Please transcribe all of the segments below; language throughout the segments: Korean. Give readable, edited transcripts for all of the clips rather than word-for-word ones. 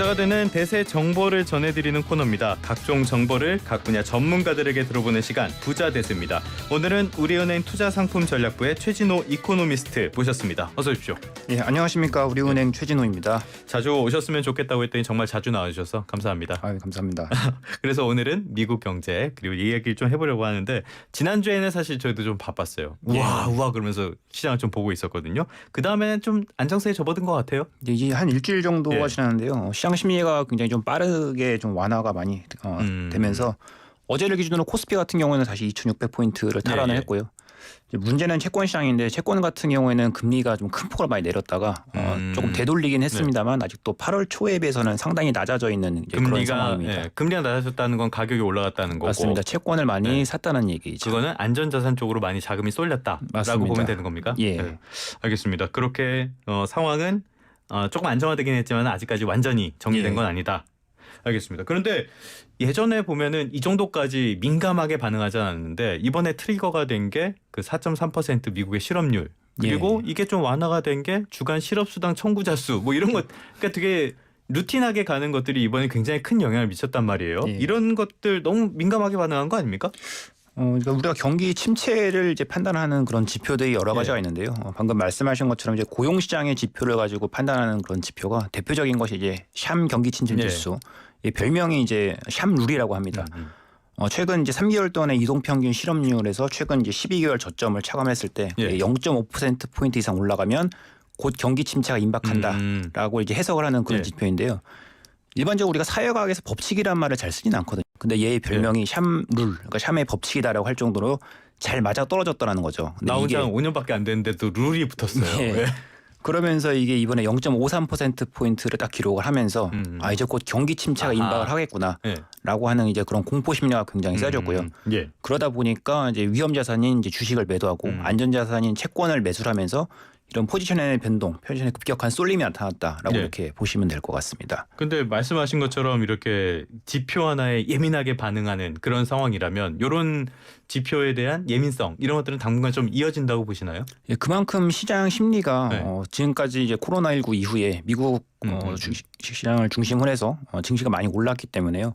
부자가 되는 대세 정보를 전해드리는 코너입니다. 각종 정보를 각 분야 전문가들에게 들어보는 시간, 부자 대세입니다. 오늘은 우리은행 투자상품전략부의 최진호 이코노미스트 모셨습니다. 어서 오십시오. 예, 안녕하십니까. 우리은행 최진호입니다. 자주 오셨으면 좋겠다고 했더니 정말 자주 나와주셔서 감사합니다. 아유, 감사합니다. 그래서 오늘은 미국 경제 그리고 이 얘기를 좀 해보려고 하는데, 지난주에는 사실 저희도 좀 바빴어요. 우와 그러면서 시장을 좀 보고 있었거든요. 그 다음에는 좀 안정세에 접어든 것 같아요. 이제 한 일주일 정도가 지났는데요. 시장 심리가 굉장히 좀 빠르게 좀 완화가 많이 되면서 어제를 기준으로 코스피 같은 경우에는 다시 2,600포인트를 탈환을 했고요. 이제 문제는 채권 시장인데, 채권 같은 경우에는 금리가 좀 큰 폭으로 많이 내렸다가 조금 되돌리긴 했습니다만 아직도 8월 초에 비해서는 상당히 낮아져 있는 그런 상황입니다. 금리가 낮아졌다는 건 가격이 올라갔다는 거고. 맞습니다. 채권을 많이 샀다는 얘기죠. 그거는 안전자산 쪽으로 많이 자금이 쏠렸다라고 맞습니다. 보면 되는 겁니까? 예. 네. 알겠습니다. 그렇게 상황은 조금 안정화되긴 했지만 아직까지 완전히 정리된 건 아니다. 알겠습니다. 그런데 예전에 보면은 이 정도까지 민감하게 반응하지 않았는데, 이번에 트리거가 된 게 그 4.3% 미국의 실업률, 그리고 이게 좀 완화가 된 게 주간 실업수당 청구자 수, 뭐 이런 것, 그러니까 되게 루틴하게 가는 것들이 이번에 굉장히 큰 영향을 미쳤단 말이에요. 이런 것들 너무 민감하게 반응한 거 아닙니까? 그러니까 우리가 경기 침체를 이제 판단하는 그런 지표들이 여러 가지가 있는데요. 방금 말씀하신 것처럼 이제 고용 시장의 지표를 가지고 판단하는 그런 지표가, 대표적인 것이 이제 샴 경기 침체 지수. 별명이 이제 샴룰이라고 합니다. 최근 이제 3개월 동안의 이동평균 실업률에서 최근 이제 12개월 저점을 차감했을 때 0.5% 포인트 이상 올라가면 곧 경기 침체가 임박한다라고 이제 해석을 하는 그런 지표인데요. 일반적으로 우리가 사회과학에서 법칙이란 말을 잘 쓰진 않거든요. 근데 얘의 별명이 샴룰, 그러니까 샴의 법칙이다라고 할 정도로 잘 맞아 떨어졌다는 거죠. 나온 지 한 5년밖에 안 됐는데도 룰이 붙었어요. 그러면서 이게 이번에 0.53%포인트를 딱 기록을 하면서 이제 곧 경기 침체가 임박을 하겠구나라고 하는 이제 그런 공포 심리가 굉장히 세졌고요. 그러다 보니까 이제 위험 자산인 이제 주식을 매도하고 안전 자산인 채권을 매수를 하면서 이런 포지션의 변동, 포지션의 급격한 쏠림이 나타났다라고 이렇게 보시면 될 것 같습니다. 근데 말씀하신 것처럼 이렇게 지표 하나에 예민하게 반응하는 그런 상황이라면, 이런 지표에 대한 예민성, 이런 것들은 당분간 좀 이어진다고 보시나요? 그만큼 시장 심리가 지금까지 이제 코로나19 이후에 미국 주식시장을 중심으로 해서 증시가 많이 올랐기 때문에요.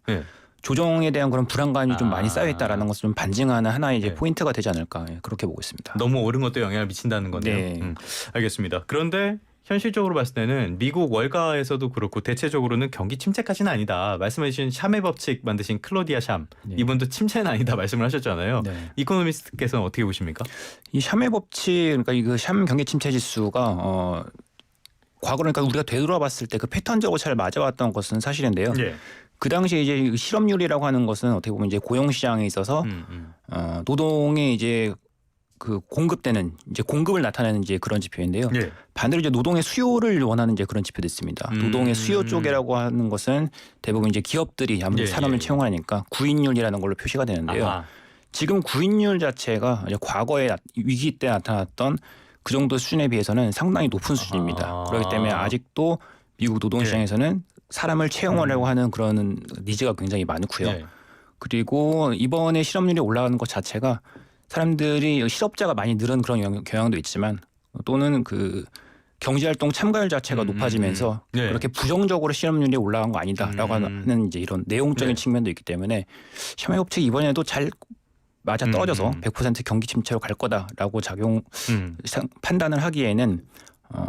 조정에 대한 그런 불안감이 좀 많이 쌓여있다라는 것을 좀 반증하는 하나의 이제 포인트가 되지 않을까, 그렇게 보고 있습니다. 너무 오른 것도 영향을 미친다는 건데요. 알겠습니다. 그런데 현실적으로 봤을 때는 미국 월가에서도 그렇고 대체적으로는 경기 침체까지는 아니다. 말씀해 주신 샴의 법칙 만드신 클로디아 샴, 이분도 침체는 아니다 말씀을 하셨잖아요. 이코노미스트께서는 어떻게 보십니까? 이 샴의 법칙, 그러니까 이 샴 경기 침체 지수가 과거, 그러니까 우리가 되돌아봤을 때 그 패턴적으로 잘 맞아왔던 것은 사실인데요. 그 당시에 이제 실업률이라고 하는 것은 어떻게 보면 이제 고용 시장에 있어서 노동의 이제 그 공급되는 이제 공급을 나타내는 이제 그런 지표인데요. 반대로 이제 노동의 수요를 원하는 이제 그런 지표도 있습니다. 노동의 수요 쪽이라고 하는 것은 대부분 이제 기업들이 아무래도 사람을 채용하니까 구인율이라는 걸로 표시가 되는데요. 지금 구인율 자체가 이제 과거에 위기 때 나타났던 그 정도 수준에 비해서는 상당히 높은 수준입니다. 그렇기 때문에 아직도 미국 노동시장에서는 사람을 채용하려고 하는 그런 니즈가 굉장히 많고요. 그리고 이번에 실업률이 올라가는 것 자체가 사람들이 실업자가 많이 늘은 그런 경향도 있지만, 또는 그 경제활동 참가율 자체가 높아지면서 그렇게 부정적으로 실업률이 올라간 거 아니다라고 하는 이제 이런 내용적인 측면도 있기 때문에 샴의 법칙이 이번에도 잘 맞아 떨어져서 100% 경기 침체로 갈 거다라고 판단을 하기에는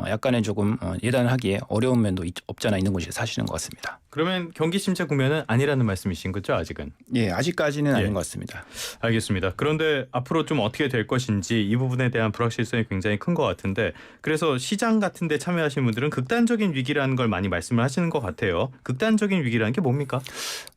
약간의 조금 예단을 하기에 어려운 면도 없지 않아 있는 것이 사실인 것 같습니다. 그러면 경기 침체 국면은 아니라는 말씀이신 거죠, 아직은? 아직까지는 아닌 것 같습니다. 알겠습니다. 그런데 앞으로 좀 어떻게 될 것인지 이 부분에 대한 불확실성이 굉장히 큰 것 같은데, 그래서 시장 같은 데 참여하신 분들은 극단적인 위기라는 걸 많이 말씀을 하시는 것 같아요. 극단적인 위기라는 게 뭡니까?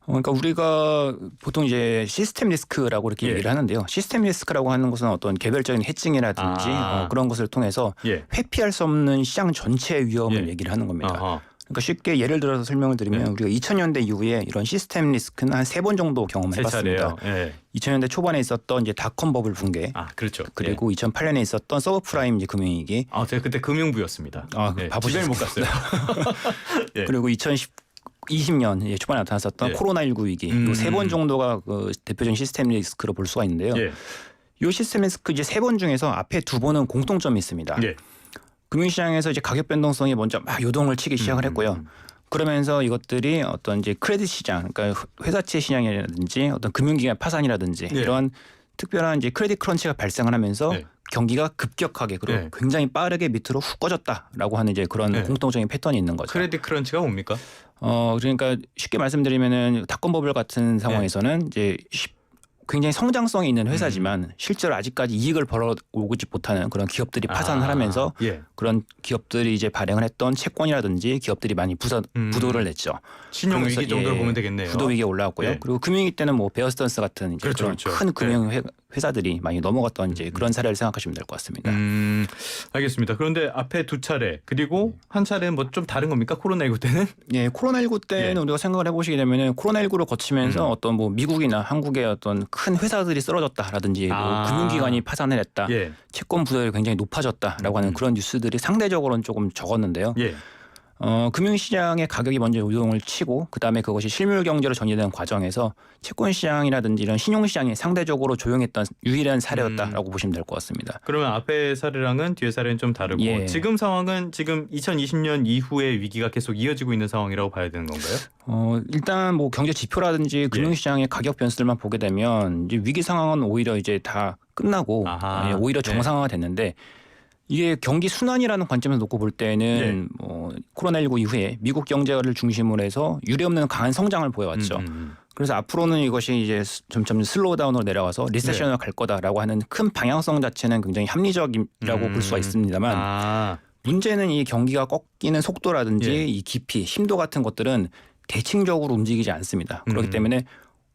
그러니까 우리가 보통 이제 시스템 리스크라고 이렇게 얘기를 하는데요. 시스템 리스크라고 하는 것은 어떤 개별적인 해칭이라든지 그런 것을 통해서 회피할 수 없는 시장 전체의 위험을 얘기를 하는 겁니다. 그러니까 쉽게 예를 들어서 설명을 드리면 우리가 2000년대 이후에 이런 시스템 리스크는 한 3번 정도 경험을 해봤습니다. 2000년대 초반에 있었던 이제 닷컴 버블 붕괴, 그렇죠. 그리고 2008년에 있었던 서브프라임 이제 금융위기. 제가 그때 금융부였습니다. 바쁘실 못 갔어요. 그리고 2020년 초반에 나타났었던 코로나19 위기, 이 3번 정도가 그 대표적인 시스템 리스크로 볼 수가 있는데요. 이 시스템 리스크 이제 3번 중에서 앞에 2번은 공통점이 있습니다. 금융시장에서 이제 가격 변동성이 먼저 막 요동을 치기 시작을 했고요. 그러면서 이것들이 어떤 이제 크레딧 시장, 그러니까 회사채 시장이라든지 어떤 금융기관 파산이라든지 예. 이러한 특별한 이제 크레딧 크런치가 발생을 하면서 예. 경기가 급격하게 그리고 예. 굉장히 빠르게 밑으로 훅 꺼졌다라고 하는 이제 그런 예. 공통적인 패턴이 있는 거죠. 크레딧 크런치가 뭡니까? 그러니까 쉽게 말씀드리면은 닷컴 버블 같은 상황에서는 이제 굉장히 성장성이 있는 회사지만 실제로 아직까지 이익을 벌어오지 못하는 그런 기업들이 파산을 하면서 예. 그런 기업들이 이제 발행을 했던 채권이라든지 기업들이 많이 부도를 냈죠. 신용 위기 그러면서, 정도로 보면 되겠네요. 부도 위기에 올라왔고요. 예. 그리고 금융위기 때는 뭐 베어스턴스 같은 이제 그렇죠, 그런 그렇죠. 큰 금융 회사들이 많이 넘어갔던 이제 그런 사례를 생각하시면 될 것 같습니다. 알겠습니다. 그런데 앞에 두 차례 그리고 한 차례는 뭐 좀 다른 겁니까? 코로나19 때는? 예, 코로나19 때는 예. 우리가 생각을 해보시게 되면은 코로나19를 거치면서 어떤 뭐 미국이나 한국의 어떤 큰 회사들이 쓰러졌다라든지 뭐 금융기관이 파산을 했다, 예. 채권 부도율이 굉장히 높아졌다라고 하는 그런 뉴스들이 상대적으로는 조금 적었는데요. 예. 금융시장의 가격이 먼저 요동을 치고 그다음에 그것이 실물 경제로 전이되는 과정에서 채권 시장이라든지 이런 신용 시장이 상대적으로 조용했던 유일한 사례였다라고 보시면 될 것 같습니다. 그러면 앞에 사례랑은 뒤에 사례는 좀 다르고 예. 지금 상황은 지금 2020년 이후의 위기가 계속 이어지고 있는 상황이라고 봐야 되는 건가요? 일단 뭐 경제 지표라든지 금융시장의 가격 변수들만 보게 되면 이제 위기 상황은 오히려 이제 다 끝나고 아하. 오히려 정상화가 됐는데 이게 경기 순환이라는 관점에서 놓고 볼 때는 뭐 코로나19 이후에 미국 경제를 중심으로 해서 유례없는 강한 성장을 보여왔죠. 그래서 앞으로는 이것이 이제 점점 슬로우다운으로 내려가서 리세션으로 갈 거다라고 하는 큰 방향성 자체는 굉장히 합리적이라고 볼 수가 있습니다만 문제는 이 경기가 꺾이는 속도라든지 이 깊이, 심도 같은 것들은 대칭적으로 움직이지 않습니다. 그렇기 때문에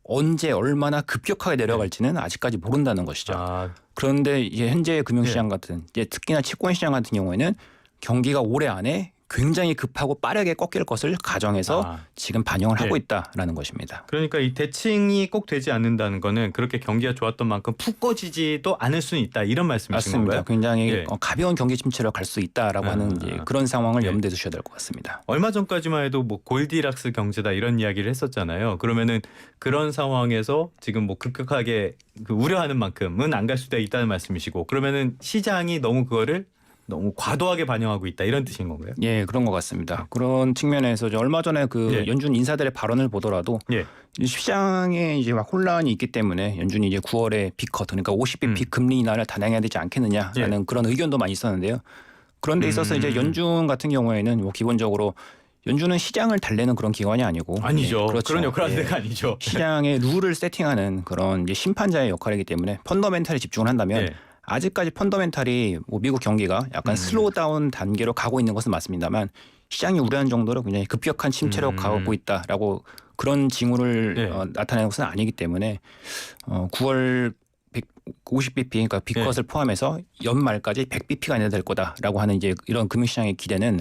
언제 얼마나 급격하게 내려갈지는 아직까지 모른다는 것이죠. 그런데 이제 현재 금융시장 같은 이제 특히나 채권시장 같은 경우에는 경기가 올해 안에 굉장히 급하고 빠르게 꺾일 것을 가정해서 지금 반영을 하고 있다라는 것입니다. 그러니까 이 대칭이 꼭 되지 않는다는 거는 그렇게 경기가 좋았던 만큼 푹 꺼지지도 않을 수는 있다 이런 말씀이신 맞습니다. 건가요? 굉장히 가벼운 경기 침체로 갈 수 있다라고 하는 이제 그런 상황을 염두에 두셔야 될 것 같습니다. 얼마 전까지만 해도 뭐 골디락스 경제다 이런 이야기를 했었잖아요. 그러면은 그런 상황에서 지금 뭐 급격하게 그 우려하는 만큼은 안 갈 수도 있다는 말씀이시고 그러면은 시장이 너무 그거를 너무 과도하게 반영하고 있다 이런 뜻인 건가요? 예, 그런 것 같습니다. 그런 측면에서 얼마 전에 그 연준 인사들의 발언을 보더라도 시장에 이제 막 혼란이 있기 때문에 연준이 이제 9월에 빅컷 그러니까 50bp 금리 인하를 단행해야 되지 않겠느냐라는 그런 의견도 많이 있었는데요. 그런데 있어서 이제 연준 같은 경우에는 뭐 기본적으로 연준은 시장을 달래는 그런 기관이 아니고 아니죠. 그렇죠. 그런 역할을 하는 데가 아니죠. 시장의 룰을 세팅하는 그런 이제 심판자의 역할이기 때문에 펀더멘탈에 집중을 한다면 아직까지 펀더멘탈이 뭐 미국 경기가 약간 슬로우 다운 단계로 가고 있는 것은 맞습니다만 시장이 우려한 정도로 굉장히 급격한 침체로 가고 있다라고 그런 징후를 나타내는 것은 아니기 때문에 9월 50bp 그러니까 빅컷을 포함해서 연말까지 100bp가 내야 될 거다라고 하는 이제 이런 금융시장의 기대는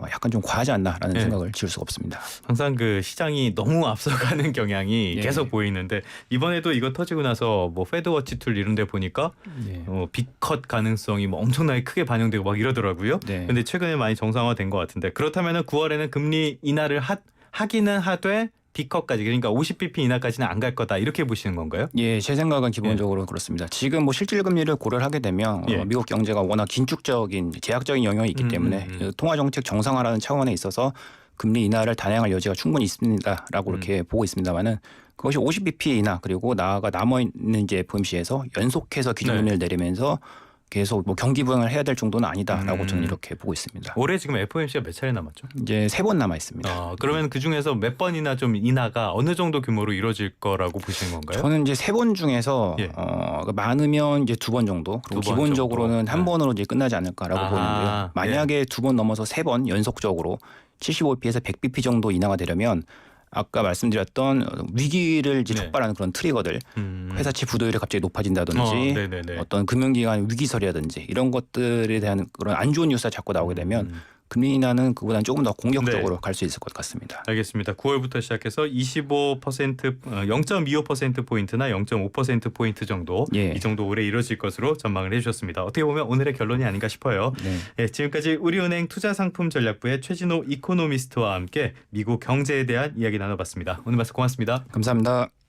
약간 좀 과하지 않나라는 생각을 지울 수가 없습니다. 항상 그 시장이 너무 앞서가는 경향이 계속 보이는데 이번에도 이거 터지고 나서 뭐 패드워치 툴 이런 데 보니까 빅컷 가능성이 뭐 엄청나게 크게 반영되고 막 이러더라고요. 근데 최근에 많이 정상화된 것 같은데 그렇다면은 9월에는 금리 인하를 하기는 하되 B컷까지 그러니까 50bp 인하까지는 안 갈 거다 이렇게 보시는 건가요? 예, 제 생각은 기본적으로 그렇습니다. 지금 뭐 실질 금리를 고려를 하게 되면 미국 경제가 워낙 긴축적인 제약적인 영역이 있기 때문에 통화 정책 정상화라는 차원에 있어서 금리 인하를 단행할 여지가 충분히 있습니다라고 이렇게 보고 있습니다만은 그것이 50bp 인하 그리고 나아가 남아 있는 이제 FOMC에서 연속해서 기준금리를 내리면서 계속 뭐 경기 부양을 해야 될 정도는 아니다라고 저는 이렇게 보고 있습니다. 올해 지금 FOMC가 몇 차례 남았죠? 이제 3번 남아 있습니다. 그러면 그 중에서 몇 번이나 좀 인하가 어느 정도 규모로 이루어질 거라고 보시는 건가요? 저는 이제 3번 중에서 많으면 이제 2번 정도 그리고 기본적으로는 한 번으로 이제 끝나지 않을까라고 보이는데요. 만약에 2번 넘어서 3번 연속적으로 75bp에서 100bp 정도 인하가 되려면 아까 말씀드렸던 위기를 이제 촉발하는 그런 트리거들, 회사채 부도율이 갑자기 높아진다든지, 어떤 금융기관 위기설이라든지 이런 것들에 대한 그런 안 좋은 뉴스가 자꾸 나오게 되면 금리 인하는 그보다는 조금 더 공격적으로 갈 수 있을 것 같습니다. 알겠습니다. 9월부터 시작해서 0.25% 포인트나 0.5% 포인트 정도 이 정도 올해 이루어질 것으로 전망을 해주셨습니다. 어떻게 보면 오늘의 결론이 아닌가 싶어요. 지금까지 우리은행 투자상품전략부의 최진호 이코노미스트와 함께 미국 경제에 대한 이야기 나눠봤습니다. 오늘 말씀 고맙습니다. 감사합니다.